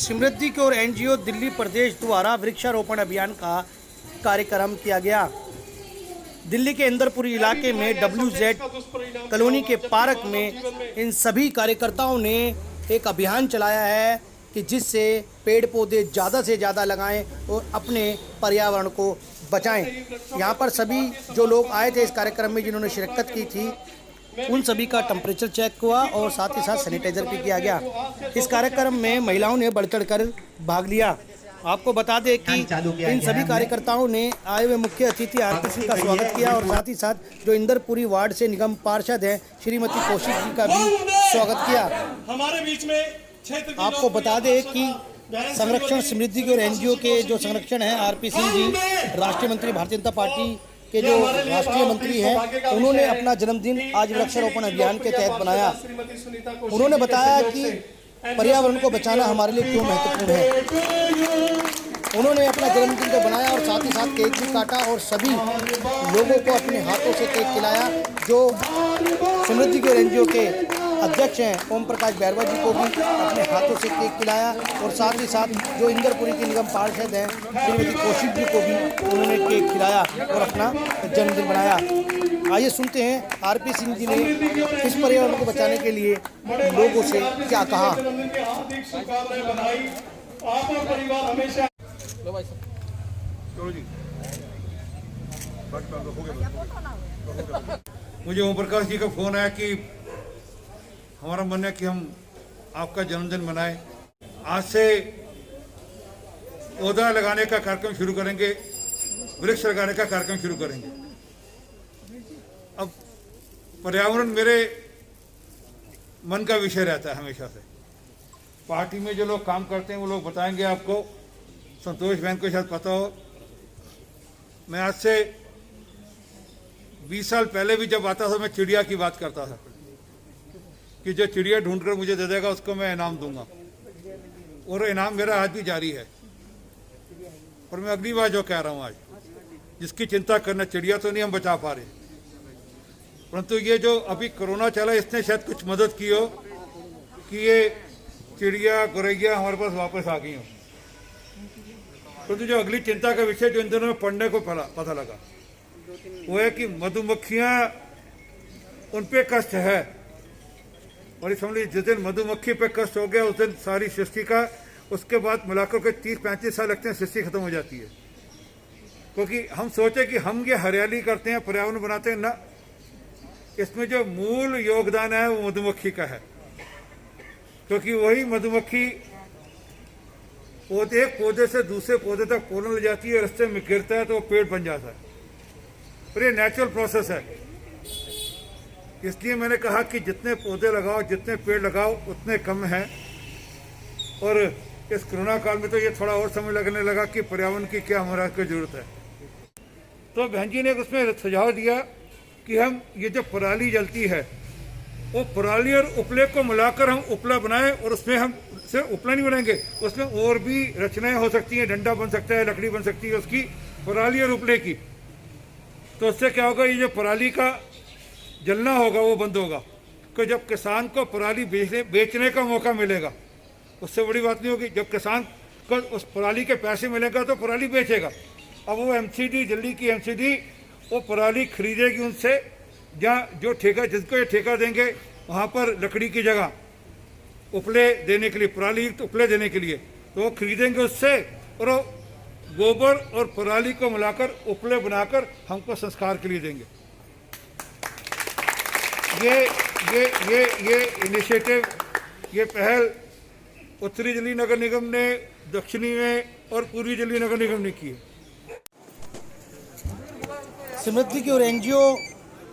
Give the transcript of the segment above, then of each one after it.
समृद्धि की ओर एनजीओ दिल्ली प्रदेश द्वारा वृक्षारोपण अभियान का कार्यक्रम किया गया। दिल्ली के इंदरपुरी इलाके में WZ कॉलोनी के पार्क में इन सभी कार्यकर्ताओं ने एक अभियान चलाया है कि जिससे पेड़ पौधे ज़्यादा से ज़्यादा लगाएं और अपने पर्यावरण को बचाएं। यहाँ पर सभी जो लोग आए थे इस कार्यक्रम में, जिन्होंने शिरकत की थी, उन सभी का टेम्परेचर चेक हुआ और साथ ही साथ सैनिटाइजर भी किया गया। इस कार्यक्रम में महिलाओं ने बढ़ चढ़कर भाग लिया। आपको बता दें कि इन सभी कार्यकर्ताओं ने आए हुए मुख्य अतिथि आरपी सिंह का स्वागत किया और साथ ही साथ जो इंदरपुरी वार्ड से निगम पार्षद हैं श्रीमती कौशिक जी का भी स्वागत किया। हमारे बीच में आपको बता दें कि संरक्षण समृद्धि के और एनजीओ के जो संरक्षण हैं आरपी सिंह जी, राष्ट्रीय मंत्री भारतीय जनता पार्टी के जो राष्ट्रीय मंत्री हैं, उन्होंने अपना जन्मदिन आज वृक्षारोपण अभियान के तहत बनाया। उन्होंने बताया कि पर्यावरण को बचाना हमारे लिए क्यों महत्वपूर्ण है। उन्होंने अपना जन्मदिन को बनाया और साथ ही साथ केक भी काटा और सभी लोगों को अपने हाथों से केक खिलाया। जो समृद्धि के एनजीओ के अध्यक्ष हैं ओम प्रकाश बैरवा जी को भी अपने हाथों से केक खिलाया और साथ ही साथ जो इंदरपुरी के निगम पार्षद हैं श्रीमती कौशिक जी को भी उन्होंने केक खिलाया और अपना जन्मदिन बनाया। आइए सुनते हैं आरपी सिंह जी ने इस पर्यावरण को बचाने के लिए लोगों से क्या कहा। मुझे ओम प्रकाश जी का फोन आया कि हमारा मन है कि हम आपका जन्मदिन मनाएं। आज से पौधा लगाने का कार्यक्रम शुरू करेंगे, वृक्ष लगाने का कार्यक्रम शुरू करेंगे। अब पर्यावरण मेरे मन का विषय रहता है हमेशा से। पार्टी में जो लोग काम करते हैं वो लोग बताएंगे आपको। संतोष बहन को शायद पता हो, मैं आज से 20 साल पहले भी जब आता था मैं चिड़िया की बात करता था कि जो चिड़िया ढूंढकर मुझे दे देगा उसको मैं इनाम दूंगा, और इनाम मेरा आज भी जारी है। और मैं अगली बार जो कह रहा हूँ आज, जिसकी चिंता करना, चिड़िया तो नहीं हम बचा पा रहे, परंतु ये जो अभी कोरोना चला इसने शायद कुछ मदद की हो कि ये चिड़िया गौरैया हमारे पास वापस आ गई हो। परंतु जो अगली चिंता का विषय जो इन दिनों में पढ़ने को पता लगा वो है कि मधुमक्खियां, उन पे कष्ट है। और समझ लीजिए जिस दिन मधुमक्खी पे कष्ट हो गया उस दिन सारी सृष्टि का, उसके बाद मिलाकर के 30-35 साल लगते हैं सृष्टि खत्म हो जाती है। क्योंकि हम सोचे कि हम ये हरियाली करते हैं, पर्यावरण बनाते हैं, ना, इसमें जो मूल योगदान है वो मधुमक्खी का है। क्योंकि वही मधुमक्खी एक पौधे से दूसरे पौधे तक पोलन ले जाती है, रस्ते में गिरता है तो वो पेड़ बन जाता है। और ये नेचुरल प्रोसेस है। इसलिए मैंने कहा कि जितने पौधे लगाओ, जितने पेड़ लगाओ उतने कम हैं। और इस कोरोना काल में तो ये थोड़ा और समय लगने लगा कि पर्यावरण की क्या हमारा को जरूरत है। तो बहन जी ने उसमें सुझाव दिया कि हम ये जो पराली जलती है वो पराली और उपले को मिलाकर हम उपला बनाएं, और उसमें हम सिर्फ उपला नहीं बनाएंगे, उसमें और भी रचनाएं हो सकती हैं, डंडा बन सकता है, लकड़ी बन सकती है उसकी, पराली और उपले की। तो उससे क्या होगा, ये जो पराली का जलना होगा वो बंद होगा। कि जब किसान को पराली बेचने का मौका मिलेगा, उससे बड़ी बात नहीं होगी। जब किसान को उस पराली के पैसे मिलेगा तो पराली बेचेगा। अब वो एमसीडी, दिल्ली की एमसीडी, वो पराली खरीदेगी उनसे, जहाँ जो ठेका, जिसको ये ठेका देंगे वहाँ पर लकड़ी की जगह उपले देने के लिए, पराली उपले देने के लिए, तो वो खरीदेंगे उससे, और वो गोबर और पराली को मिलाकर उपले बनाकर हमको संस्कार के लिए देंगे। ये इनिशिएटिव, ये पहल उत्तरी दिल्ली नगर निगम ने, दक्षिणी में और पूर्वी दिल्ली नगर निगम ने की है। समृद्धि की और एनजीओ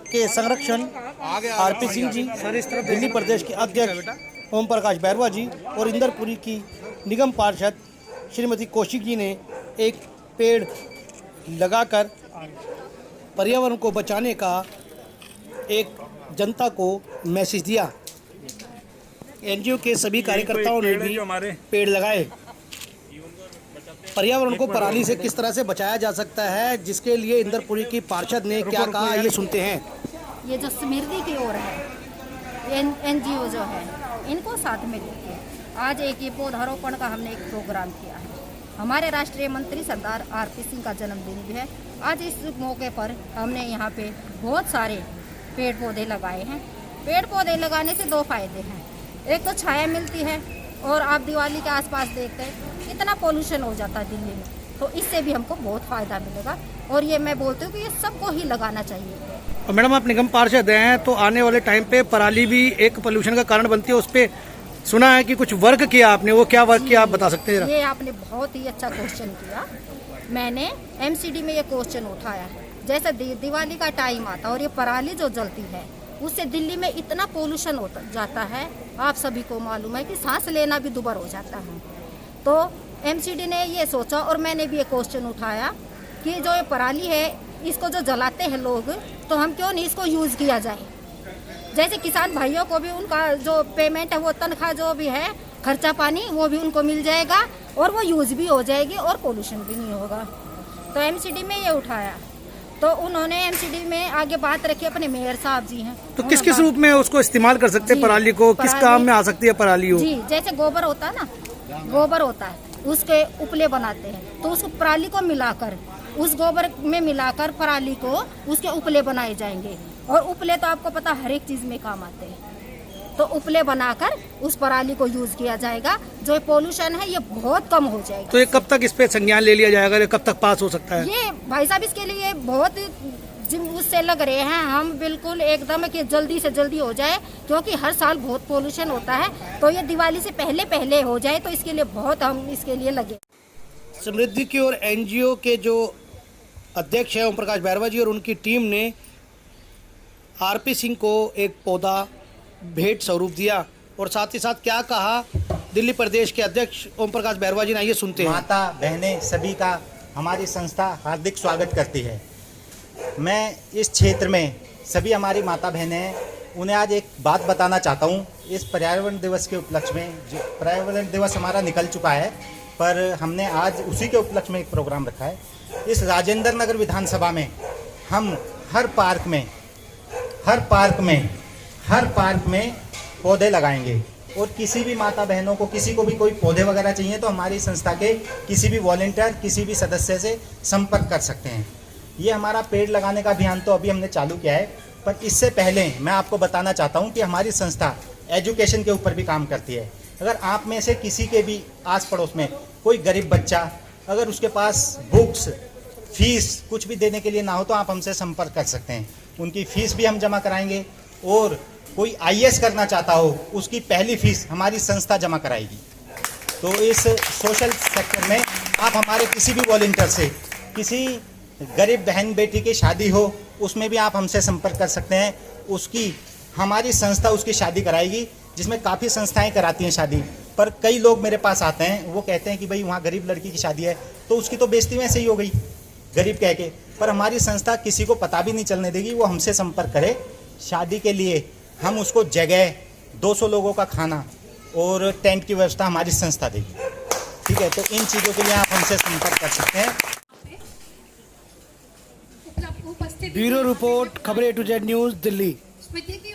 के संरक्षण आरपी सिंह जी, दिल्ली प्रदेश के अध्यक्ष ओम प्रकाश बैरवा जी और इंदरपुरी की निगम पार्षद श्रीमती कौशिक जी ने एक पेड़ लगाकर पर्यावरण को बचाने का एक जनता को मैसेज दिया। एनजीओ के सभी कार्यकर्ताओं ने भी पेड़ लगाए। पर्यावरण को पराली से किस तरह से बचाया जा सकता है, जिसके लिए इंदरपुरी की पार्षद ने क्या कहा, ये सुनते हैं। ये जो समृद्धि की ओर है, एनजीओ जो है, इनको साथ में लेके आज एक ये पौधारोपण का हमने एक प्रोग्राम किया है। हमारे राष्ट्रीय मंत्री सरदार आरपी सिंह का जन्मदिन भी है। आज इस मौके पर हमने यहाँ पे बहुत सारे पेड़ पौधे लगाए हैं। पेड़ पौधे लगाने से 2 फायदे हैं। एक तो छाया मिलती है, और आप दिवाली के आसपास देखते हैं कितना पोल्यूशन हो जाता है दिल्ली में, तो इससे भी हमको बहुत फ़ायदा मिलेगा। और ये मैं बोलती हूँ कि ये सबको ही लगाना चाहिए। और मैडम, आप निगम पार्षद हैं, तो आने वाले टाइम पे पराली भी एक पोल्यूशन का कारण बनती है। उस पर सुना है कि कुछ वर्क किया आपने, वो क्या वर्क किया आप बता सकते हैं? ये आपने बहुत ही अच्छा क्वेश्चन किया। मैंने एमसीडी में ये क्वेश्चन उठाया है। जैसे दिवाली का टाइम आता और ये पराली जो जलती है, उससे दिल्ली में इतना पोल्यूशन हो जाता है, आप सभी को मालूम है कि सांस लेना भी दुभर हो जाता है। तो एमसीडी ने ये सोचा, और मैंने भी ये क्वेश्चन उठाया कि जो ये पराली है, इसको जो जलाते हैं लोग, तो हम क्यों नहीं इसको यूज़ किया जाए। जैसे किसान भाइयों को भी उनका जो पेमेंट है, वो तनख्वाह जो भी है, खर्चा पानी, वो भी उनको मिल जाएगा, और वो यूज़ भी हो जाएगी, और पोल्यूशन भी नहीं होगा। तो एमसीडी में ये उठाया, तो उन्होंने एमसीडी में आगे बात रखी, अपने मेयर साहब जी हैं। तो किस किस रूप में उसको इस्तेमाल कर सकते हैं पराली को? किस काम में आ सकती है पराली? हो जी, जैसे गोबर होता है ना, गोबर होता है, उसके उपले बनाते हैं, तो उसको पराली को मिलाकर, उस गोबर में मिलाकर पराली को उसके उपले बनाए जाएंगे। और उपले तो आपको पता हर एक चीज़ में काम आते हैं, तो उपले बनाकर उस पराली को यूज़ किया जाएगा। जो पोल्यूशन है ये बहुत कम हो जाएगा। तो ये कब तक इस पे संज्ञान ले लिया जाएगा? ये कब तक पास हो सकता है? ये भाई साहब इसके लिए बहुत उससे लग रहे हैं हम, बिल्कुल एकदम कि जल्दी से जल्दी हो जाए, क्योंकि हर साल बहुत पोल्यूशन होता है। तो ये दिवाली से पहले पहले हो जाए, तो इसके लिए बहुत हम इसके लिए लगे। समृद्धि की ओर एनजीओ के जो अध्यक्ष है ओम प्रकाश बैरवा जी, और उनकी टीम ने आरपी सिंह को एक पौधा भेंट स्वरूप दिया, और साथ ही साथ क्या कहा दिल्ली प्रदेश के अध्यक्ष ओम प्रकाश बैरवा जी ने, आइए सुनते हैं। माता बहनें सभी का हमारी संस्था हार्दिक स्वागत करती है। मैं इस क्षेत्र में सभी हमारी माता बहनें हैं, उन्हें आज एक बात बताना चाहता हूँ। इस पर्यावरण दिवस के उपलक्ष्य में, जो पर्यावरण दिवस हमारा निकल चुका है, पर हमने आज उसी के उपलक्ष्य में एक प्रोग्राम रखा है। इस राजेंद्र नगर विधानसभा में हम हर पार्क में पौधे लगाएंगे, और किसी भी माता बहनों को, किसी को भी कोई पौधे वगैरह चाहिए, तो हमारी संस्था के किसी भी वॉलंटियर, किसी भी सदस्य से संपर्क कर सकते हैं। ये हमारा पेड़ लगाने का अभियान तो अभी हमने चालू किया है, पर इससे पहले मैं आपको बताना चाहता हूँ कि हमारी संस्था एजुकेशन के ऊपर भी काम करती है। अगर आप में से किसी के भी आस पड़ोस में कोई गरीब बच्चा, अगर उसके पास बुक्स, फीस कुछ भी देने के लिए ना हो, तो आप हमसे संपर्क कर सकते हैं। उनकी फ़ीस भी हम जमा कराएंगे, और कोई आईएएस करना चाहता हो, उसकी पहली फ़ीस हमारी संस्था जमा कराएगी। तो इस सोशल सेक्टर में आप हमारे किसी भी वॉलंटियर से, किसी गरीब बहन बेटी की शादी हो, उसमें भी आप हमसे संपर्क कर सकते हैं। उसकी हमारी संस्था उसकी शादी कराएगी, जिसमें काफ़ी संस्थाएं कराती हैं शादी, पर कई लोग मेरे पास आते हैं, वो कहते हैं कि भाई वहाँ गरीब लड़की की शादी है, तो उसकी तो बेइज्जती वैसे ही हो गई गरीब कह के। पर हमारी संस्था किसी को पता भी नहीं चलने देगी, वो हमसे संपर्क करे। शादी के लिए हम उसको जगह, 200 लोगों का खाना और टेंट की व्यवस्था हमारी संस्था देगी। ठीक है, तो इन चीज़ों के लिए आप हमसे संपर्क कर सकते हैं। ब्यूरो रिपोर्ट, खबरें A to Z news, Delhi. Smriti की